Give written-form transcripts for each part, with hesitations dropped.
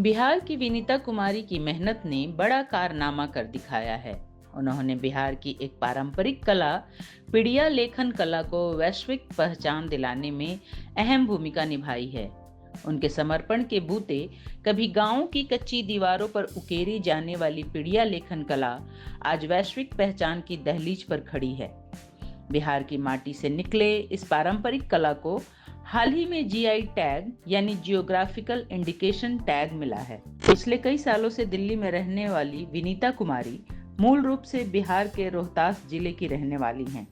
बिहार की विनीता कुमारी की मेहनत ने बड़ा कारनामा कर दिखाया है। उन्होंने बिहार की एक पारंपरिक कला पिड़िया लेखन कला को वैश्विक पहचान दिलाने में अहम भूमिका निभाई है। उनके समर्पण के बूते कभी गांवों की कच्ची दीवारों पर उकेरी जाने वाली पिड़िया लेखन कला आज वैश्विक पहचान की दहलीज पर खड़ी है। बिहार की माटी से निकले इस पारंपरिक कला को हाल ही में जीआई टैग यानी जियोग्राफिकल इंडिकेशन टैग मिला है। पिछले कई सालों से दिल्ली में रहने वाली विनीता कुमारी मूल रूप से बिहार के रोहतास जिले की रहने वाली हैं।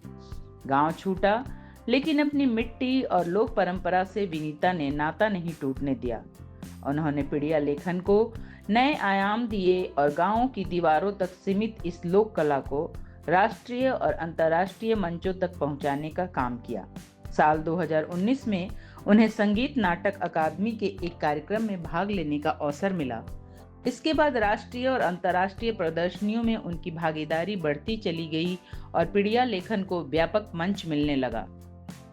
गांव छूटा लेकिन अपनी मिट्टी और लोक परंपरा से विनीता ने नाता नहीं टूटने दिया। उन्होंने पिड़िया लेखन को नए आयाम दिए और गांवों की दीवारों तक सीमित इस लोक कला को राष्ट्रीय और अंतर्राष्ट्रीय मंचों तक पहुंचाने का काम किया। साल 2019 में उन्हें संगीत नाटक अकादमी के एक कार्यक्रम में भाग लेने का अवसर मिला। इसके बाद राष्ट्रीय और अंतर्राष्ट्रीय प्रदर्शनियों में उनकी भागीदारी बढ़ती चली गई और पिड़िया लेखन को व्यापक मंच मिलने लगा।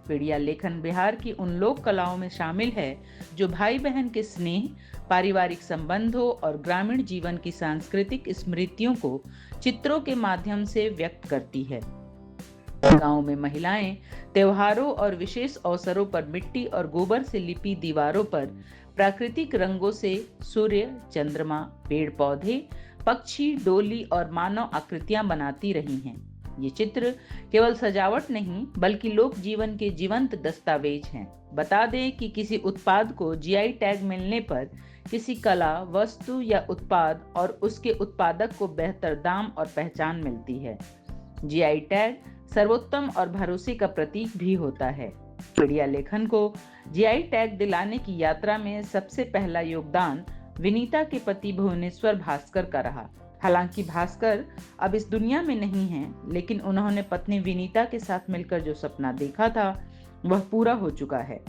पिड़िया लेखन बिहार की उन लोक कलाओं में शामिल है जो भाई बहन के स्नेह, पारिवारिक संबंधों और ग्रामीण जीवन की सांस्कृतिक स्मृतियों को चित्रों के माध्यम से व्यक्त करती है। गांव में महिलाएं त्योहारों और विशेष अवसरों पर मिट्टी और गोबर से लिपी दीवारों पर प्राकृतिक रंगों से सूर्य, चंद्रमा, पेड़ पौधे, पक्षी, डोली और मानव आकृतियां बनाती रही हैं। ये चित्र केवल सजावट नहीं बल्कि लोक जीवन के जीवंत दस्तावेज हैं। बता दें कि किसी उत्पाद को जीआई टैग मिलने पर किसी कला, वस्तु या उत्पाद और उसके उत्पादक को बेहतर दाम और पहचान मिलती है। जीआई टैग सर्वोत्तम और भरोसे का प्रतीक भी होता है। पिड़िया लेखन को जीआई टैग दिलाने की यात्रा में सबसे पहला योगदान विनीता के पति भुवनेश्वर भास्कर का रहा। हालांकि भास्कर अब इस दुनिया में नहीं हैं, लेकिन उन्होंने पत्नी विनीता के साथ मिलकर जो सपना देखा था वह पूरा हो चुका है।